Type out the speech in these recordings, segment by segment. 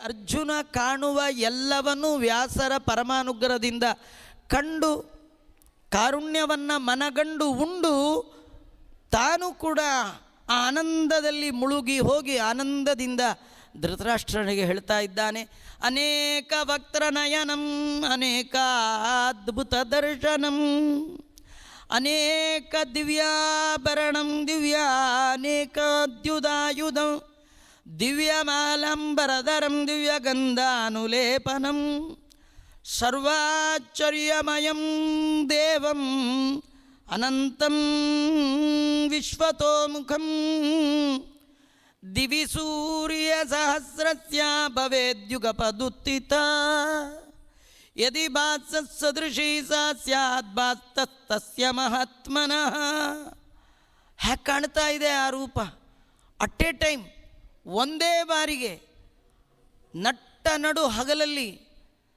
ಅರ್ಜುನ ಕಾಣುವ ಎಲ್ಲವನ್ನೂ ವ್ಯಾಸರ ಪರಮಾನುಗ್ರಹದಿಂದ ಕಂಡು ಕಾರುಣ್ಯವನ್ನು ಮನಗಂಡು ಉಂಡು ತಾನು ಕೂಡ ಆ ಆನಂದದಲ್ಲಿ ಮುಳುಗಿ ಹೋಗಿ ಆನಂದದಿಂದ ಧೃತರಾಷ್ಟ್ರನಿಗೆ ಹೇಳ್ತಾ ಇದ್ದಾನೆ. ಅನೇಕ ವಕ್ತ್ರನಯನಂ ಅನೇಕ ಅದ್ಭುತ ದರ್ಶನಂ ಅನೇಕ ದಿವ್ಯಾಭರಣಂ ದಿವ್ಯಾನೇಕಾದ್ಯುದಾಯುಧಂ ದಿವ್ಯಮಾಲಂಬರಧರಂ ದಿವ್ಯಗಂಧಾನುಲೇಪನಂ ಸರ್ವಾಶ್ಚರ್ಯಮಯಂ ದೇವಂ ಅನಂತಂ ವಿಶ್ವತೋಮುಖಂ ದಿವಿ ಸೂರ್ಯ ಸಹಸ್ರಸ್ಯ ಭವೇದ್ಯುಗಪದುತ್ತಿತ ಯದಿ ಭಾಸತ್ಸದೃಶೀ ಸಾ ಸ್ಯಾತ್ ಭಾಸ್ತಸ್ತಸ್ಯ ಮಹಾತ್ಮನಃ. ಹ್ಯಾಕೆ ಕಾಣ್ತಾ ಇದೆ ಆ ರೂಪ? ಅಟ್ ಎ ಟೈಮ್, ಒಂದೇ ಬಾರಿಗೆ ನಟ್ಟ ನಡು ಹಗಲಲ್ಲಿ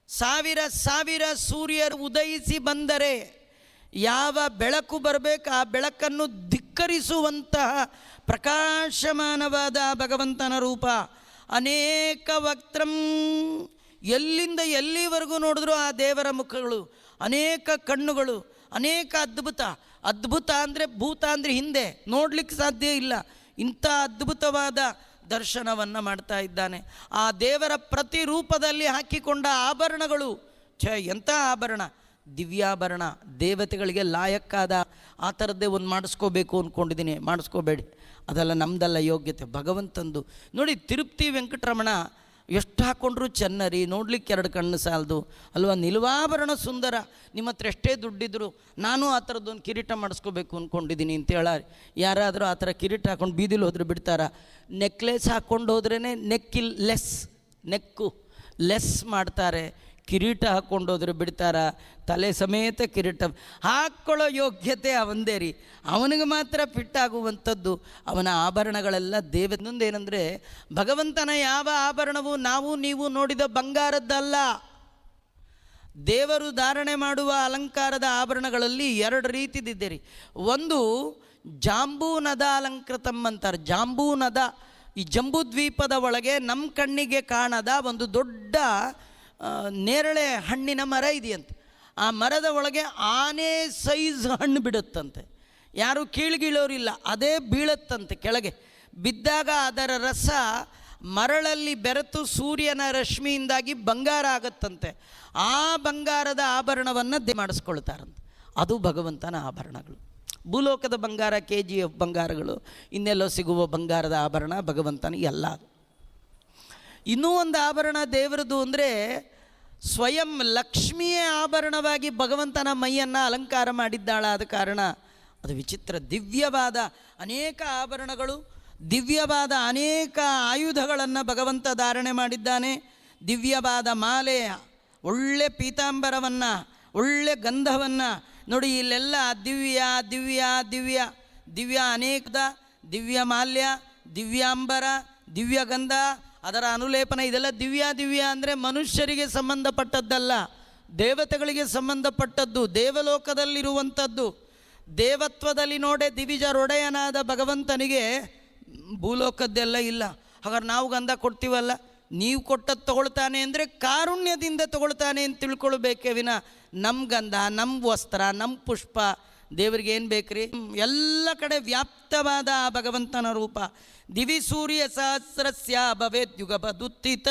ಸಾವಿರ ಸಾವಿರ ಸೂರ್ಯರು ಉದಯಿಸಿ ಬಂದರೆ ಯಾವ ಬೆಳಕು ಬರಬೇಕು ಆ ಬೆಳಕನ್ನು ಧಿಕ್ಕರಿಸುವಂತಹ ಪ್ರಕಾಶಮಾನವಾದ ಭಗವಂತನ ರೂಪ. ಅನೇಕ ವಕ್ತ್ರಂ, ಎಲ್ಲಿಂದ ಎಲ್ಲಿವರೆಗೂ ನೋಡಿದ್ರು ಆ ದೇವರ ಮುಖಗಳು, ಅನೇಕ ಕಣ್ಣುಗಳು, ಅನೇಕ ಅದ್ಭುತ. ಅದ್ಭುತ ಅಂದರೆ ಭೂತ ಅಂದರೆ ಹಿಂದೆ ನೋಡಲಿಕ್ಕೆ ಸಾಧ್ಯ ಇಲ್ಲ, ಇಂಥ ಅದ್ಭುತವಾದ ದರ್ಶನವನ್ನು ಮಾಡ್ತಾ ಇದ್ದಾನೆ. ಆ ದೇವರ ಪ್ರತಿರೂಪದಲ್ಲಿ ಹಾಕಿಕೊಂಡ ಆಭರಣಗಳು, ಎಂಥ ಆಭರಣ! ದಿವ್ಯಾಭರಣ, ದೇವತೆಗಳಿಗೆ ಲಾಯಕ್ಕಾದ ಆ ಥರದ್ದೇ ಒಂದು ಮಾಡಿಸ್ಕೋಬೇಕು ಅಂದ್ಕೊಂಡಿದ್ದೀನಿ. ಮಾಡಿಸ್ಕೋಬೇಡಿ, ಅದೆಲ್ಲ ನಮ್ಮದಲ್ಲ ಯೋಗ್ಯತೆ, ಭಗವಂತಂದು. ನೋಡಿ, ತಿರುಪತಿ ವೆಂಕಟರಮಣ ಎಷ್ಟು ಹಾಕ್ಕೊಂಡ್ರು ಚೆನ್ನರಿ, ನೋಡ್ಲಿಕ್ಕೆ ಎರಡು ಕಣ್ಣು ಸಾಲದು ಅಲ್ವಾ? ನಿಲ್ವಾಭರಣ ಸುಂದರ. ನಿಮ್ಮ ಹತ್ರ ಎಷ್ಟೇ ದುಡ್ಡಿದ್ರು ನಾನು ಆ ಥರದ್ದೊಂದು ಕಿರೀಟ ಮಾಡಿಸ್ಕೋಬೇಕು ಅಂದ್ಕೊಂಡಿದ್ದೀನಿ ಅಂತ ಹೇಳ. ಯಾರಾದರೂ ಆ ಥರ ಕಿರೀಟ ಹಾಕ್ಕೊಂಡು ಬೀದಿಲಿ ಹೋದ್ರೆ ಬಿಡ್ತಾರಾ? ನೆಕ್ಲೆಸ್ ಹಾಕ್ಕೊಂಡು ಹೋದ್ರೇ ನೆಕ್ಕು ಲೆಸ್ ಮಾಡ್ತಾರೆ. ಕಿರೀಟ ಹಾಕ್ಕೊಂಡೋದ್ರೆ ಬಿಡ್ತಾರ? ತಲೆ ಸಮೇತ ಕಿರೀಟ ಹಾಕ್ಕೊಳ್ಳೋ ಯೋಗ್ಯತೆ ಅವಂದೇ ರೀ. ಅವನಿಗೆ ಮಾತ್ರ ಫಿಟ್ ಆಗುವಂಥದ್ದು ಅವನ ಆಭರಣಗಳೆಲ್ಲ ಏನಂದರೆ ಭಗವಂತನ ಯಾವ ಆಭರಣವು ನಾವು ನೀವು ನೋಡಿದ ಬಂಗಾರದ್ದಲ್ಲ. ದೇವರು ಧಾರಣೆ ಮಾಡುವ ಅಲಂಕಾರದ ಆಭರಣಗಳಲ್ಲಿ ಎರಡು ರೀತಿದಿದೆ ರೀ. ಒಂದು ಜಾಂಬೂನದ ಅಲಂಕೃತಂ ಅಂತಾರೆ. ಜಾಂಬೂನದ, ಈ ಜಂಬೂದ್ವೀಪದ ಒಳಗೆ ನಮ್ಮ ಕಣ್ಣಿಗೆ ಕಾಣದ ಒಂದು ದೊಡ್ಡ ನೇರಳೆ ಹಣ್ಣಿನ ಮರ ಇದೆಯಂತೆ. ಆ ಮರದ ಒಳಗೆ ಆನೆ ಸೈಜ್ ಹಣ್ಣು ಬಿಡುತ್ತಂತೆ. ಯಾರು ಕೀಳ್ಗೀಳೋರಿಲ್ಲ, ಅದೇ ಬೀಳುತ್ತಂತೆ ಕೆಳಗೆ. ಬಿದ್ದಾಗ ಅದರ ರಸ ಮರಳಲ್ಲಿ ಬೆರೆತು ಸೂರ್ಯನ ರಶ್ಮಿಯಿಂದಾಗಿ ಬಂಗಾರ ಆಗುತ್ತಂತೆ. ಆ ಬಂಗಾರದ ಆಭರಣವನ್ನು ಮಾಡಿಸ್ಕೊಳ್ತಾರಂತೆ. ಅದು ಭಗವಂತನ ಆಭರಣಗಳು. ಭೂಲೋಕದ ಬಂಗಾರ, KGF ಬಂಗಾರಗಳು, ಇನ್ನೆಲ್ಲೋ ಸಿಗುವ ಬಂಗಾರದ ಆಭರಣ ಭಗವಂತನ ಎಲ್ಲ. ಇನ್ನೂ ಒಂದು ಆಭರಣ ದೇವರದು ಅಂದರೆ ಸ್ವಯಂ ಲಕ್ಷ್ಮಿಯೇ ಆಭರಣವಾಗಿ ಭಗವಂತನ ಮೈಯನ್ನು ಅಲಂಕಾರ ಮಾಡಿದ್ದಾಳಾದ ಕಾರಣ ಅದು ವಿಚಿತ್ರ. ದಿವ್ಯವಾದ ಅನೇಕ ಆಭರಣಗಳು, ದಿವ್ಯವಾದ ಅನೇಕ ಆಯುಧಗಳನ್ನು ಭಗವಂತ ಧಾರಣೆ ಮಾಡಿದ್ದಾನೆ. ದಿವ್ಯವಾದ ಮಾಲೆ, ಒಳ್ಳೆ ಪೀತಾಂಬರವನ್ನು, ಒಳ್ಳೆ ಗಂಧವನ್ನು ನೋಡಿ. ಇಲ್ಲೆಲ್ಲ ದಿವ್ಯ ದಿವ್ಯ ದಿವ್ಯ ದಿವ್ಯ ಅನೇಕ ದಿವ್ಯ ಮಾಲ್ಯ, ದಿವ್ಯಾಂಬರ, ದಿವ್ಯಗಂಧ, ಅದರ ಅನುಲೇಪನ, ಇದೆಲ್ಲ ದಿವ್ಯ. ದಿವ್ಯ ಅಂದರೆ ಮನುಷ್ಯರಿಗೆ ಸಂಬಂಧಪಟ್ಟದ್ದಲ್ಲ, ದೇವತೆಗಳಿಗೆ ಸಂಬಂಧಪಟ್ಟದ್ದು, ದೇವಲೋಕದಲ್ಲಿರುವಂಥದ್ದು. ದೇವತ್ವದಲ್ಲಿ ನೋಡೆ ದಿವಿಜರೊಡೆಯನಾದ ಭಗವಂತನಿಗೆ ಭೂಲೋಕದ್ದೆಲ್ಲ ಇಲ್ಲ. ಹಾಗಾದ್ರೆ ನಾವು ಗಂಧ ಕೊಡ್ತೀವಲ್ಲ, ನೀವು ಕೊಟ್ಟದ್ದು ತಗೊಳ್ತಾನೆ ಅಂದರೆ ಕಾರುಣ್ಯದಿಂದ ತಗೊಳ್ತಾನೆ ಅಂತ ತಿಳ್ಕೊಳ್ಬೇಕೇ ವಿನ ನಮ್ಮ ಗಂಧ, ನಮ್ಮ ವಸ್ತ್ರ, ನಮ್ಮ ಪುಷ್ಪ ದೇವರಿಗೆ ಏನು ಬೇಕ್ರಿ? ಎಲ್ಲ ಕಡೆ ವ್ಯಾಪ್ತವಾದ ಆ ಭಗವಂತನ ರೂಪ. ದಿವಿ ಸೂರ್ಯ ಸಹಸ್ರಸ್ಯ ಭವೇದ್ಯುಗಪದುತ್ತಿತ.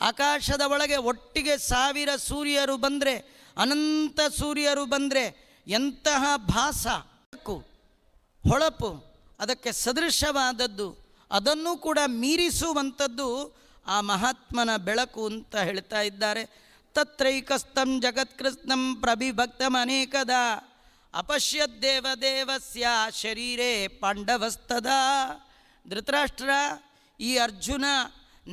ಆಕಾಶದ ಒಳಗೆ ಒಟ್ಟಿಗೆ 1000 ಸೂರ್ಯರು ಬಂದರೆ, ಅನಂತ ಸೂರ್ಯರು ಬಂದರೆ ಎಂತಹ ಭಾಸ, ಹೊಳಪು ಅದಕ್ಕೆ ಸದೃಶವಾದದ್ದು, ಅದನ್ನು ಕೂಡ ಮೀರಿಸುವಂಥದ್ದು ಆ ಮಹಾತ್ಮನ ಬೆಳಕು ಅಂತ ಹೇಳ್ತಾ ಇದ್ದಾರೆ. ತತ್ರೈಕಸ್ತಂ ಜಗತ್ಕೃಷ್ಣಂ ಪ್ರವಿಭಕ್ತಮನೇಕದ ಅಪಶ್ಯದ್ದೇವದೇವಸ್ಯ ಶರೀರೇ ಪಾಂಡವಸ್ತದ. ಧೃತರಾಷ್ಟ್ರ, ಈ ಅರ್ಜುನ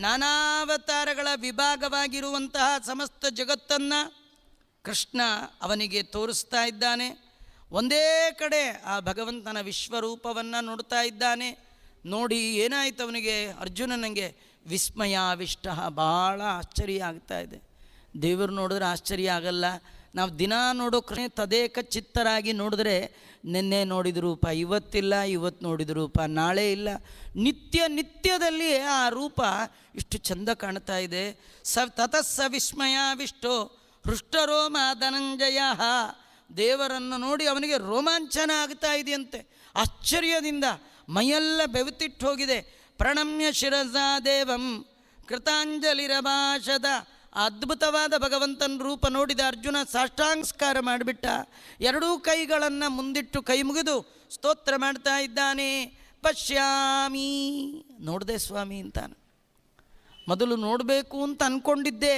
ನಾನಾವತಾರಗಳ ವಿಭಾಗವಾಗಿರುವಂತಹ ಸಮಸ್ತ ಜಗತ್ತನ್ನು ಕೃಷ್ಣ ಅವನಿಗೆ ತೋರಿಸ್ತಾ ಇದ್ದಾನೆ. ಒಂದೇ ಕಡೆ ಆ ಭಗವಂತನ ವಿಶ್ವರೂಪವನ್ನು ನೋಡ್ತಾ ಇದ್ದಾನೆ. ನೋಡಿ ಏನಾಯಿತು ಅವನಿಗೆ, ಅರ್ಜುನನಿಗೆ ವಿಸ್ಮಯಾವಿಷ್ಟ, ಭಾಳ ಆಶ್ಚರ್ಯ ಆಗ್ತಾ ಇದೆ. ದೇವರು ನೋಡಿದ್ರೆ ಆಶ್ಚರ್ಯ ಆಗಲ್ಲ, ನಾವು ದಿನ ನೋಡೋ ಕೃಷ್ಣ ತದೇಕ ಚಿತ್ತರಾಗಿ ನೋಡಿದ್ರೆ ನಿನ್ನೆ ನೋಡಿದ ರೂಪ ಇವತ್ತಿಲ್ಲ, ಇವತ್ತು ನೋಡಿದ ರೂಪ ನಾಳೆ ಇಲ್ಲ, ನಿತ್ಯದಲ್ಲಿ ಆ ರೂಪ ಇಷ್ಟು ಚಂದ ಕಾಣ್ತಾ ಇದೆ. ತತಸ್ಸ ವಿಸ್ಮಯಾವಿಷ್ಟೋ ಹೃಷ್ಟರೋಮ ಧನಂಜಯ. ದೇವರನ್ನು ನೋಡಿ ಅವನಿಗೆ ರೋಮಾಂಚನ ಆಗ್ತಾ ಇದೆಯಂತೆ, ಆಶ್ಚರ್ಯದಿಂದ ಮೈಯೆಲ್ಲ ಬೆವತಿಟ್ಟು ಹೋಗಿದೆ. ಪ್ರಣಮ್ಯ ಶಿರಸಾ ದೇವಂ ಕೃತಾಂಜಲಿರಭಾಷದ. ಅದ್ಭುತವಾದ ಭಗವಂತನ ರೂಪ ನೋಡಿದ ಅರ್ಜುನ ಸಾಷ್ಟಾಂಗಸ್ಕಾರ ಮಾಡಿಬಿಟ್ಟ. ಎರಡೂ ಕೈಗಳನ್ನು ಮುಂದಿಟ್ಟು ಕೈ ಮುಗಿದು ಸ್ತೋತ್ರ ಮಾಡ್ತಾ ಇದ್ದಾನೆ. ಪಶ್ಯಾಮಿ, ನೋಡಿದೆ ಸ್ವಾಮಿ ಅಂತಾನೆ. ಮೊದಲು ನೋಡಬೇಕು ಅಂತ ಅಂದ್ಕೊಂಡಿದ್ದೆ,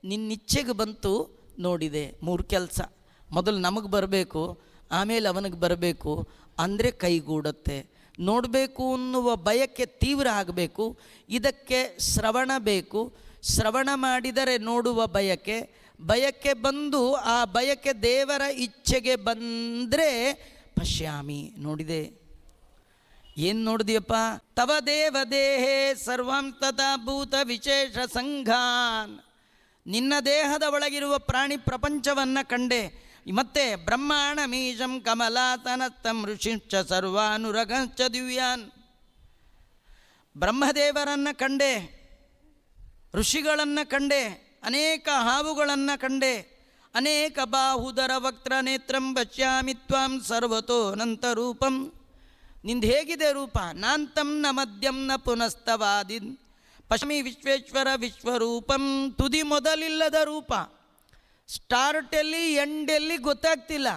ನಿನ್ನಿಚ್ಛೆಗೆ ಬಂತು, ನೋಡಿದೆ. 3 ಕೆಲಸ. ಮೊದಲು ನಮಗೆ ಬರಬೇಕು, ಆಮೇಲೆ ಅವನಿಗೆ ಬರಬೇಕು, ಅಂದರೆ ಕೈಗೂಡುತ್ತೆ. ನೋಡಬೇಕು ಅನ್ನುವ ಬಯಕೆ ತೀವ್ರ ಆಗಬೇಕು. ಇದಕ್ಕೆ ಶ್ರವಣ ಬೇಕು. ಶ್ರವಣ ಮಾಡಿದರೆ ನೋಡುವ ಬಯಕೆ ಬಂದು ಆ ಬಯಕೆ ದೇವರ ಇಚ್ಛೆಗೆ ಬಂದರೆ ಪಶ್ಯಾಮಿ, ನೋಡಿದೆ. ಏನು ನೋಡಿದೆಯಪ್ಪ? ತವ ದೇವ ದೇಹೇ ಸರ್ವಂ ತಥಾ ಭೂತ ವಿಶೇಷ ಸಂಘಾನ್. ನಿನ್ನ ದೇಹದ ಒಳಗಿರುವ ಪ್ರಾಣಿ ಪ್ರಪಂಚವನ್ನು ಕಂಡೆ. ಮತ್ತೆ ಬ್ರಹ್ಮಾಂಡ ಮೀಶಂ ಕಮಲಾತನತ್ತಂ ಋಷಿಂಚ ಸರ್ವಾನುರಗಂಚ ದಿವ್ಯಾನ್. ಬ್ರಹ್ಮದೇವರನ್ನು ಕಂಡೆ, ಋಷಿಗಳನ್ನು ಕಂಡೆ, ಅನೇಕ ಹಾವುಗಳನ್ನು ಕಂಡೆ, ಅನೇಕ ಬಾಹುದರ ವಕ್ತ್ರ ನೇತ್ರಂ ಪಶ್ಯಾಮಿ ತ್ವಾಂ ಸರ್ವತೋ ಅನಂತ ರೂಪಂ. ನಿಂದು ಹೇಗಿದೆ ರೂಪ? ನಾಂತಂ ನ ಮಧ್ಯಂ ನ ಪುನಸ್ತವಾದಿನ್ ಪಶ್ಮಿ ವಿಶ್ವೇಶ್ವರ ವಿಶ್ವರೂಪಂ. ತುದಿ ಮೊದಲಿಲ್ಲದ ರೂಪ, ಸ್ಟಾರ್ಟಲ್ಲಿ ಎಂಡೆಲ್ಲಿ ಗೊತ್ತಾಗ್ತಿಲ್ಲ,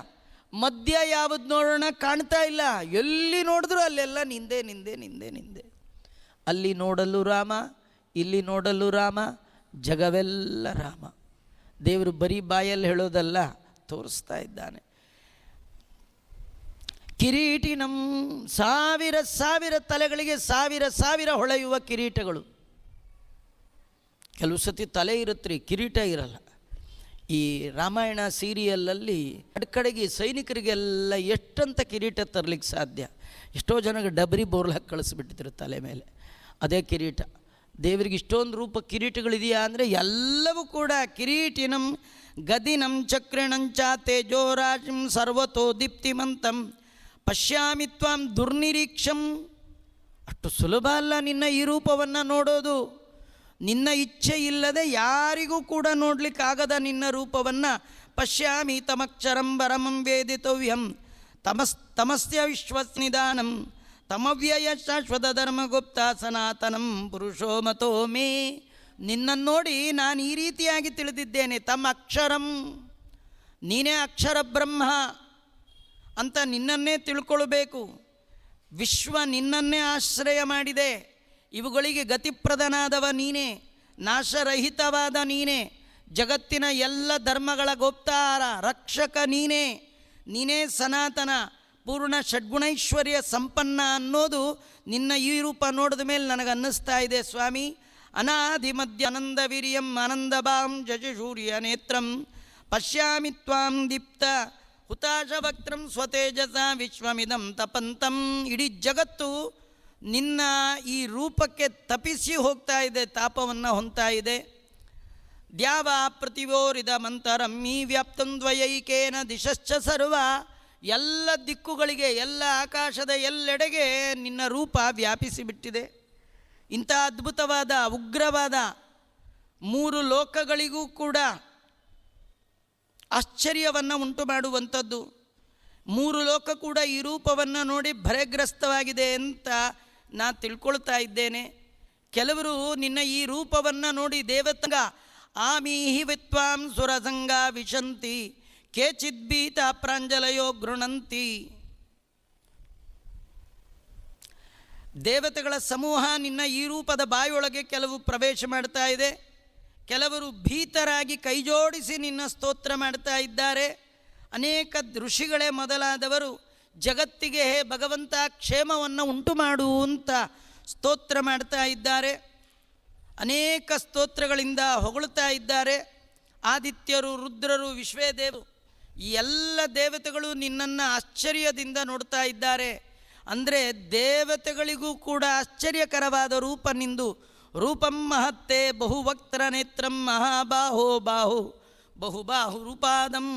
ಮಧ್ಯ ಯಾವುದು ನೋಡೋಣ ಕಾಣ್ತಾ ಇಲ್ಲ. ಎಲ್ಲಿ ನೋಡಿದ್ರು ಅಲ್ಲೆಲ್ಲ ನಿಂದೆ ನಿಂದೆ ನಿಂದೆ ನಿಂದೆ. ಅಲ್ಲಿ ನೋಡಲು ರಾಮ, ಇಲ್ಲಿ ನೋಡಲು ರಾಮ, ಜಗವೆಲ್ಲ ರಾಮ. ದೇವರು ಬರೀ ಬಾಯಲ್ಲಿ ಹೇಳೋದಲ್ಲ, ತೋರಿಸ್ತಾ ಇದ್ದಾನೆ. ಕಿರೀಟಿನಂ, ಸಾವಿರ ಸಾವಿರ ತಲೆಗಳಿಗೆ ಸಾವಿರ ಸಾವಿರ ಹೊಳೆಯುವ ಕಿರೀಟಗಳು. ಕೆಲವು ಸತಿ ತಲೆ ಇರುತ್ತೆ ರೀ, ಕಿರೀಟ ಇರಲ್ಲ. ಈ ರಾಮಾಯಣ ಸೀರಿಯಲಲ್ಲಿ ಕಡೆಗೆ ಸೈನಿಕರಿಗೆಲ್ಲ ಎಷ್ಟಂತ ಕಿರೀಟ ತರಲಿಕ್ಕೆ ಸಾಧ್ಯ. ಎಷ್ಟೋ ಜನಗೆ ಡಬರಿ ಬೋರ್ಲ್ ಹಾಕಿ ಕಳಿಸ್ಬಿಟ್ಟಿದ್ರು ತಲೆ ಮೇಲೆ, ಅದೇ ಕಿರೀಟ. ದೇವರಿಗೆ ಇಷ್ಟೊಂದು ರೂಪ ಕಿರೀಟಗಳಿದೆಯಾ ಅಂದರೆ ಎಲ್ಲವೂ ಕೂಡ. ಕಿರೀಟಿನಂ ಗದಿನಂ ಚಕ್ರಿಣಂಚ ತೇಜೋರಾಶಿಂ ಸರ್ವತೋ ದೀಪ್ತಿಮಂತಂ ಪಶ್ಯಾಮಿ ತ್ವಾಂ ದುರ್ನಿರೀಕ್ಷಂ. ಅಷ್ಟು ಸುಲಭ ಅಲ್ಲ ನಿನ್ನ ಈ ರೂಪವನ್ನು ನೋಡೋದು. ನಿನ್ನ ಇಚ್ಛೆ ಇಲ್ಲದೆ ಯಾರಿಗೂ ಕೂಡ ನೋಡಲಿಕ್ಕಾಗದ ನಿನ್ನ ರೂಪವನ್ನು. ಪಶ್ಯಾಮಿ ತಮಕ್ಷರಂ ಪರಮಂ ವೇದಿತವ್ಯಂ ತಮಸ್ಯ ವಿಶ್ವಸ್ನಿಧಾನಂ ತಮವ್ಯಯ ಶಾಶ್ವತ ಧರ್ಮಗುಪ್ತ ಸನಾತನಂ ಪುರುಷೋ ಮತೋ ಮೇ. ನಿನ್ನನ್ನು ನೋಡಿ ನಾನು ಈ ರೀತಿಯಾಗಿ ತಿಳಿದಿದ್ದೇನೆ. ತಮ್ಮ ಅಕ್ಷರಂ, ನೀನೇ ಅಕ್ಷರ ಬ್ರಹ್ಮ ಅಂತ ನಿನ್ನನ್ನೇ ತಿಳ್ಕೊಳ್ಬೇಕು. ವಿಶ್ವ ನಿನ್ನನ್ನೇ ಆಶ್ರಯ ಮಾಡಿದೆ. ಇವುಗಳಿಗೆ ಗತಿಪ್ರದನಾದವ ನೀನೇ, ನಾಶರಹಿತವಾದ ನೀನೇ, ಜಗತ್ತಿನ ಎಲ್ಲ ಧರ್ಮಗಳ ಗೋಪ್ತಾರ ರಕ್ಷಕ ನೀನೇ. ನೀನೇ ಸನಾತನ ಪೂರ್ಣ ಷಡ್ಗುಣೈಶ್ವರ್ಯ ಸಂಪನ್ನ ಅನ್ನೋದು ನಿನ್ನ ಈ ರೂಪ ನೋಡಿದ ಮೇಲೆ ನನಗೆ ಅನ್ನಿಸ್ತಾ ಇದೆ ಸ್ವಾಮಿ. ಅನಾದಿ ಮಧ್ಯ ಆನಂದ ವೀರ್ಯಂ ಆನಂದಭಾಂ ಜಜಶೂರ್ಯ ನೇತ್ರಂ ಪಶ್ಯಾಮಿ ತ್ವಾಂ ದೀಪ್ತ ಹುತಾಶವಕ್ತ್ರಂ ಸ್ವತೇಜಸ ವಿಶ್ವಮಿದಂ ತಪಂತಂ. ಇಡೀ ಜಗತ್ತು ನಿನ್ನ ಈ ರೂಪಕ್ಕೆ ತಪಿಸಿ ಹೋಗ್ತಾ ಇದೆ, ತಾಪವನ್ನು ಹೊಂತಾ ಇದೆ. ದ್ಯಾವ ಪ್ರತಿವೋರಿದ ಮಂತರಂ ಈ ವ್ಯಾಪ್ತಂ ದ್ವಯೈಕೇನ ದಿಶಶ್ಚ ಸರ್ವ. ಎಲ್ಲ ದಿಕ್ಕುಗಳಿಗೆ, ಎಲ್ಲ ಆಕಾಶದ ಎಲ್ಲೆಡೆಗೆ ನಿನ್ನ ರೂಪ ವ್ಯಾಪಿಸಿಬಿಟ್ಟಿದೆ. ಇಂಥ ಅದ್ಭುತವಾದ ಉಗ್ರವಾದ 3 ಲೋಕಗಳಿಗೂ ಕೂಡ ಆಶ್ಚರ್ಯವನ್ನು ಉಂಟು ಮಾಡುವಂಥದ್ದು. 3 ಲೋಕ ಕೂಡ ಈ ರೂಪವನ್ನು ನೋಡಿ ಭಯಗ್ರಸ್ತವಾಗಿದೆ ಅಂತ ನಾ ತಿಳ್ಕೊಳ್ತಾ ಇದ್ದೇನೆ. ಕೆಲವರು ನಿನ್ನ ಈ ರೂಪವನ್ನು ನೋಡಿ ದೇವತಂಗ ಆಮೀಹಿ ವಿತ್ವಾಂ ಸುರಸಂಗ ವಿಶಂತಿ ಕೇಚಿದ್ಭೀತ ಪ್ರಾಂಜಲಯೋ ಗೃಣಂತಿ. ದೇವತೆಗಳ ಸಮೂಹ ನಿನ್ನ ಈ ರೂಪದ ಬಾಯೊಳಗೆ ಕೆಲವು ಪ್ರವೇಶ ಮಾಡ್ತಾ ಇದೆ. ಕೆಲವರು ಭೀತರಾಗಿ ಕೈಜೋಡಿಸಿ ನಿನ್ನ ಸ್ತೋತ್ರ ಮಾಡ್ತಾ ಇದ್ದಾರೆ. ಅನೇಕ ಋಷಿಗಳೇ ಮೊದಲಾದವರು ಜಗತ್ತಿಗೆ ಹೇ ಭಗವಂತ ಕ್ಷೇಮವನ್ನು ಉಂಟು ಮಾಡು ಅಂತ ಸ್ತೋತ್ರ ಮಾಡ್ತಾ ಇದ್ದಾರೆ. ಅನೇಕ ಸ್ತೋತ್ರಗಳಿಂದ ಹೊಗಳುತ್ತಾ ಇದ್ದಾರೆ. ಆದಿತ್ಯರು, ರುದ್ರರು, ವಿಶ್ವೇದೇವರು, ಈ ಎಲ್ಲ ದೇವತೆಗಳು ನಿನ್ನನ್ನು ಆಶ್ಚರ್ಯದಿಂದ ನೋಡ್ತಾ ಇದ್ದಾರೆ. ಅಂದರೆ ದೇವತೆಗಳಿಗೂ ಕೂಡ ಆಶ್ಚರ್ಯಕರವಾದ ರೂಪ ನಿಂದು. ರೂಪಂ ಮಹತ್ತೇ ಬಹುವಕ್ತ್ರ ನೇತ್ರಂ ಮಹಾಬಾಹೋ ಬಾಹು ಬಹುಬಾಹುರುಪಾದಂ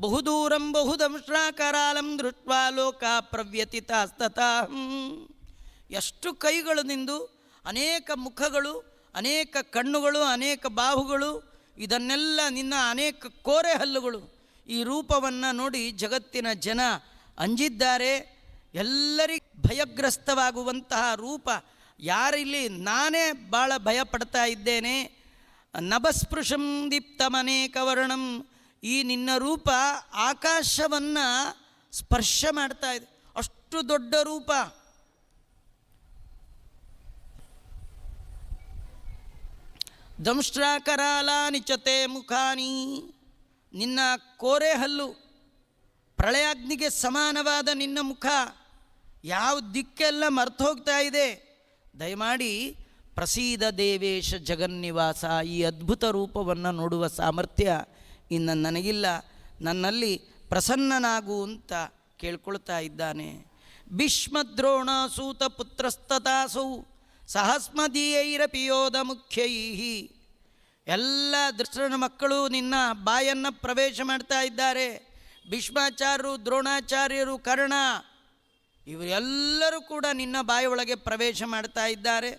ಬಹುದೂರಂ ಬಹುದಂಶ್ರಾಕರಾಲಂ ದೃಷ್ಟ್ವಾ ಲೋಕ ಪ್ರವ್ಯತಿತಾಸ್ತತಃ. ಎಷ್ಟು ಕೈಗಳು ನಿಂದು, ಅನೇಕ ಮುಖಗಳು, ಅನೇಕ ಕಣ್ಣುಗಳು, ಅನೇಕ ಬಾಹುಗಳು, ಇದನ್ನೆಲ್ಲ ನಿನ್ನ ಅನೇಕ ಕೋರೆ ಹಲ್ಲುಗಳು. ಈ ರೂಪವನ್ನು ನೋಡಿ ಜಗತ್ತಿನ ಜನ ಅಂಜಿದ್ದಾರೆ. ಎಲ್ಲರಿಗೂ ಭಯಗ್ರಸ್ತವಾಗುವಂತಹ ರೂಪ. ಯಾರಿಲ್ಲಿ ನಾನೇ ಭಾಳ ಭಯಪಡ್ತಾ ಇದ್ದೇನೆ. ನಭಸ್ಪೃಶಂ ದೀಪ್ತಮನೇಕ ವರ್ಣಂ, ಈ ನಿನ್ನ ರೂಪ ಆಕಾಶವನ್ನು ಸ್ಪರ್ಶ ಮಾಡ್ತಾ ಇದೆ, ಅಷ್ಟು ದೊಡ್ಡ ರೂಪ. ದಂಶ್ರಾಕರಾಲಾನಿ ಚತೆ ಮುಖಾನಿ, ನಿನ್ನ ಕೋರೆ ಹಲ್ಲು, ಪ್ರಳಯಾಗ್ನಿಗೆ ಸಮಾನವಾದ ನಿನ್ನ ಮುಖ, ಯಾವ ದಿಕ್ಕೆಲ್ಲ ಮರ್ತು ಹೋಗ್ತಾ ಇದೆ. ದಯಮಾಡಿ ಪ್ರಸೀದ ದೇವೇಶ ಜಗನ್ನಿವಾಸ, ಈ ಅದ್ಭುತ ರೂಪವನ್ನು ನೋಡುವ ಸಾಮರ್ಥ್ಯ ಇನ್ನು ನನಗಿಲ್ಲ, ನನ್ನಲ್ಲಿ ಪ್ರಸನ್ನನಾಗು ಅಂತ ಕೇಳ್ಕೊಳ್ತಾ ಇದ್ದಾನೆ. ಭೀಷ್ಮದ್ರೋಣ ಸೂತ ಪುತ್ರಸ್ತತಾಸೌ ಸಹಸ್ಮದೀಯೈರಪಿಯೋಧ ಮುಖ್ಯೈ, ಎಲ್ಲ ದೃಷ್ಟನ ಮಕ್ಕಳು ನಿನ್ನ ಬಾಯನ್ನು ಪ್ರವೇಶ ಮಾಡ್ತಾ ಇದ್ದಾರೆ. ಭೀಷ್ಮಾಚಾರ್ಯರು, ದ್ರೋಣಾಚಾರ್ಯರು, ಕರ್ಣ, ಇವರೆಲ್ಲರೂ ಕೂಡ ನಿನ್ನ ಬಾಯಿಯೊಳಗೆ ಪ್ರವೇಶ ಮಾಡ್ತಾ ಇದ್ದಾರೆ.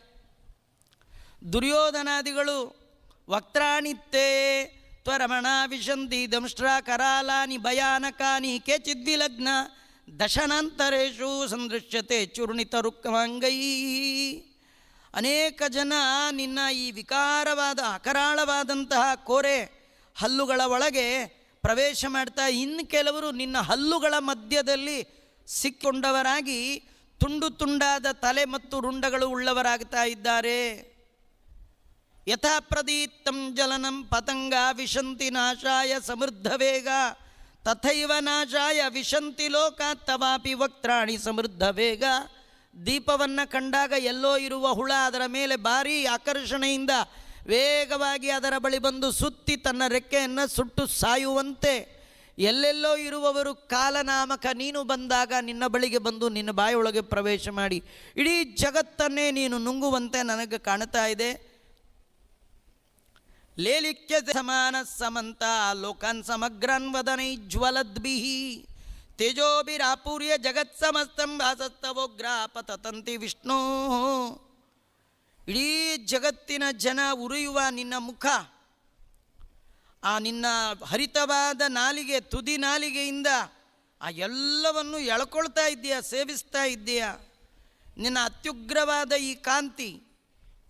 ದುರ್ಯೋಧನಾದಿಗಳು ವಕ್ತ್ರಾಣಿತ್ತೇ ತ್ವರಮಣ ವಿಶಂತಿ ದಂಷ್ಟ್ರಾ ಕರಾಲಾನಿ ಭಯಾನಕಾನಿ ಕೇಚಿದ್ವಿಲಗ್ನ ದಶನಾಂತರೇಶು ಸಂದೃಶ್ಯತೆ ಚೂರ್ಣಿತ ರುಕ್ಮಾಂಗೈ. ಅನೇಕ ಜನ ನಿನ್ನ ಈ ವಿಕಾರವಾದ ಅಕರಾಳವಾದಂತಹ ಕೋರೆ ಹಲ್ಲುಗಳ ಒಳಗೆ ಪ್ರವೇಶ ಮಾಡ್ತಾ, ಇನ್ನು ಕೆಲವರು ನಿನ್ನ ಹಲ್ಲುಗಳ ಮಧ್ಯದಲ್ಲಿ ಸಿಕ್ಕೊಂಡವರಾಗಿ ತುಂಡು ತುಂಡಾದ ತಲೆ ಮತ್ತು ರುಂಡಗಳು ಉಳ್ಳವರಾಗ್ತಾ ಇದ್ದಾರೆ. ಯಥಾ ಪ್ರದೀಪ್ತಂ ಜಲನಂ ಪತಂಗ ವಿಶಂತಿ ನಾಶಾಯ ಸಮೃದ್ಧ ವೇಗ ತಥೈವ ನಾಶಾಯ ವಿಶಂತಿ ಲೋಕಾತ್ ತವಾಪಿ ವಕ್ತ್ರಾಣಿ ಸಮೃದ್ಧ ವೇಗ. ದೀಪವನ್ನು ಕಂಡಾಗ ಎಲ್ಲೋ ಇರುವ ಹುಳ ಅದರ ಮೇಲೆ ಭಾರೀ ಆಕರ್ಷಣೆಯಿಂದ ವೇಗವಾಗಿ ಅದರ ಬಳಿ ಬಂದು ಸುತ್ತಿ ತನ್ನ ರೆಕ್ಕೆಯನ್ನು ಸುಟ್ಟು ಸಾಯುವಂತೆ ಎಲ್ಲೆಲ್ಲೋ ಇರುವವರು ಕಾಲನಾಮಕ ನೀನು ಬಂದಾಗ ನಿನ್ನ ಬಳಿಗೆ ಬಂದು ನಿನ್ನ ಬಾಯೊಳಗೆ ಪ್ರವೇಶ ಮಾಡಿ ಇಡೀ ಜಗತ್ತನ್ನೇ ನೀನು ನುಂಗುವಂತೆ ನನಗೆ ಕಾಣ್ತಾ ಇದೆ. ಲೇಲಿಕ್ಯ ಸಮಾನ ಸಮಂತ ಲೋಕಾನ್ ಸಮಗ್ರನ್ ವದನೈ ಜ್ವಲದ್ಭಿಃ ತೇಜೋಭಿರಾಪೂರ್ಯ ಜಗತ್ ಸಮಸ್ತಂ ಭಾಸಸ್ತವೋಗ್ರ ಪತತಂತಿ ವಿಷ್ಣು. ಇಡೀ ಜಗತ್ತಿನ ಜನ ಉರಿಯುವ ನಿನ್ನ ಮುಖ, ಆ ನಿನ್ನ ಹರಿತವಾದ ನಾಲಿಗೆ, ತುದಿ ನಾಲಿಗೆಯಿಂದ ಆ ಎಲ್ಲವನ್ನು ಎಳ್ಕೊಳ್ತಾ ಇದ್ದೀಯ, ಸೇವಿಸ್ತಾ ಇದ್ದೀಯ. ನಿನ್ನ ಅತ್ಯುಗ್ರವಾದ ಈ ಕಾಂತಿ,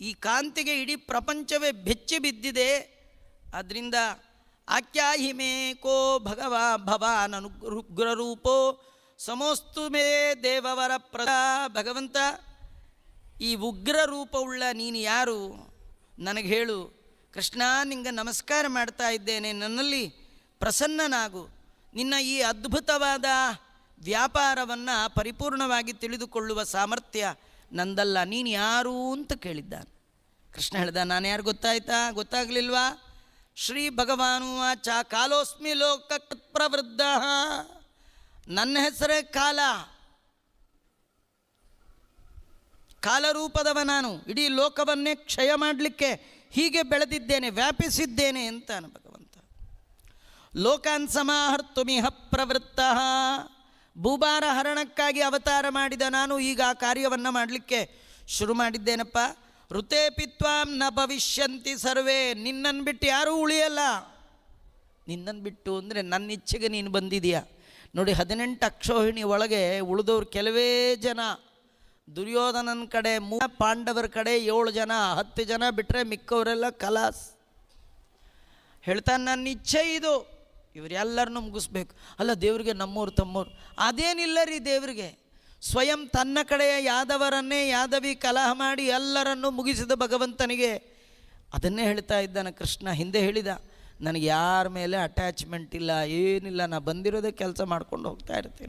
ಈ ಕಾಂತಿಗೆ ಇಡೀ ಪ್ರಪಂಚವೇ ಬೆಚ್ಚಿ ಬಿದ್ದಿದೆ. ಆದ್ದರಿಂದ ಆಖ್ಯಾಹಿ ಮೇ ಕೋ ಭಗವಾ ಭವಾನ್ ಅನುಗ್ರರೂಪೋ ಸಮೋಸ್ತು ಮೇ ದೇವವರ ಪ್ರದ. ಭಗವಂತ, ಈ ಉಗ್ರ ರೂಪವುಳ್ಳ ನೀನು ಯಾರು ನನಗೆ ಹೇಳು. ಕೃಷ್ಣ, ನಿಂಗೆ ನಮಸ್ಕಾರ ಮಾಡ್ತಾ ಇದ್ದೇನೆ, ನನ್ನಲ್ಲಿ ಪ್ರಸನ್ನನಾಗು. ನಿನ್ನ ಈ ಅದ್ಭುತವಾದ ವ್ಯಾಪಾರವನ್ನು ಪರಿಪೂರ್ಣವಾಗಿ ತಿಳಿದುಕೊಳ್ಳುವ ಸಾಮರ್ಥ್ಯ ನಂದಲ್ಲ, ನೀನು ಯಾರು ಅಂತ ಕೇಳಿದ್ದಾನೆ. ಕೃಷ್ಣ ಹೇಳ್ದ, ನಾನು ಯಾರು ಗೊತ್ತಾಯ್ತಾ? ಗೊತ್ತಾಗಲಿಲ್ವಾ? ಶ್ರೀ ಭಗವಾನು ಆಚ ಕಾಲೋಸ್ಮಿ ಲೋಕ ಪ್ರವೃದ್ಧ, ನನ್ನ ಹೆಸರೇ ಕಾಲ, ಕಾಲರೂಪದವ ನಾನು. ಇಡೀ ಲೋಕವನ್ನೇ ಕ್ಷಯ ಮಾಡಲಿಕ್ಕೆ ಹೀಗೆ ಬೆಳೆದಿದ್ದೇನೆ, ವ್ಯಾಪಿಸಿದ್ದೇನೆ ಅಂತಾನೆ ಭಗವಂತ. ಲೋಕಾನ್ ಸಮಾಹರ್ತುಮಿಹ ಪ್ರವೃತ್ತ, ಭೂಭಾರ ಹರಣಕ್ಕಾಗಿ ಅವತಾರ ಮಾಡಿದ ನಾನು ಈಗ ಆ ಕಾರ್ಯವನ್ನು ಮಾಡಲಿಕ್ಕೆ ಶುರು ಮಾಡಿದ್ದೇನಪ್ಪ. ಋತೆ ಪಿತ್ವಾಂ ನ ಭವಿಷ್ಯಂತಿ ಸರ್ವೇ, ನಿನ್ನನ್ನು ಬಿಟ್ಟು ಯಾರೂ ಉಳಿಯಲ್ಲ. ನಿನ್ನನ್ನು ಬಿಟ್ಟು ಅಂದರೆ ನನ್ನ ಇಚ್ಛೆಗೆ ನೀನು ಬಂದಿದೆಯಾ. ನೋಡಿ, 18 ಅಕ್ಷೋಹಿಣಿ ಒಳಗೆ ಉಳಿದವ್ರು ಕೆಲವೇ ಜನ. ದುರ್ಯೋಧನನ ಕಡೆ 3, ಪಾಂಡವರ ಕಡೆ 7 ಜನ, 10 ಜನ ಬಿಟ್ಟರೆ ಮಿಕ್ಕವರೆಲ್ಲ ಕಲಾಸ್. ಹೇಳ್ತಾನೆ, ನನ್ನ ಇಚ್ಛೆ ಇದು, ಇವರೆಲ್ಲರನ್ನೂ ಮುಗಿಸ್ಬೇಕು. ಅಲ್ಲ, ದೇವರಿಗೆ ನಮ್ಮೂರು ತಮ್ಮೂರು ಅದೇನಿಲ್ಲ ರೀ. ದೇವರಿಗೆ ಸ್ವಯಂ ತನ್ನ ಕಡೆಯ ಯಾದವರನ್ನೇ ಯಾದವಿ ಕಲಹ ಮಾಡಿ ಎಲ್ಲರನ್ನೂ ಮುಗಿಸಿದ ಭಗವಂತನಿಗೆ ಅದನ್ನೇ ಹೇಳ್ತಾ ಇದ್ದಾನೆ ಕೃಷ್ಣ. ಹಿಂದೆ ಹೇಳಿದ, ನನಗೆ ಯಾರ ಮೇಲೆ ಅಟ್ಯಾಚ್ಮೆಂಟ್ ಇಲ್ಲ, ಏನಿಲ್ಲ, ನಾ ಬಂದಿರೋದೇ ಕೆಲಸ ಮಾಡ್ಕೊಂಡು ಹೋಗ್ತಾ ಇರ್ತೀನಿ.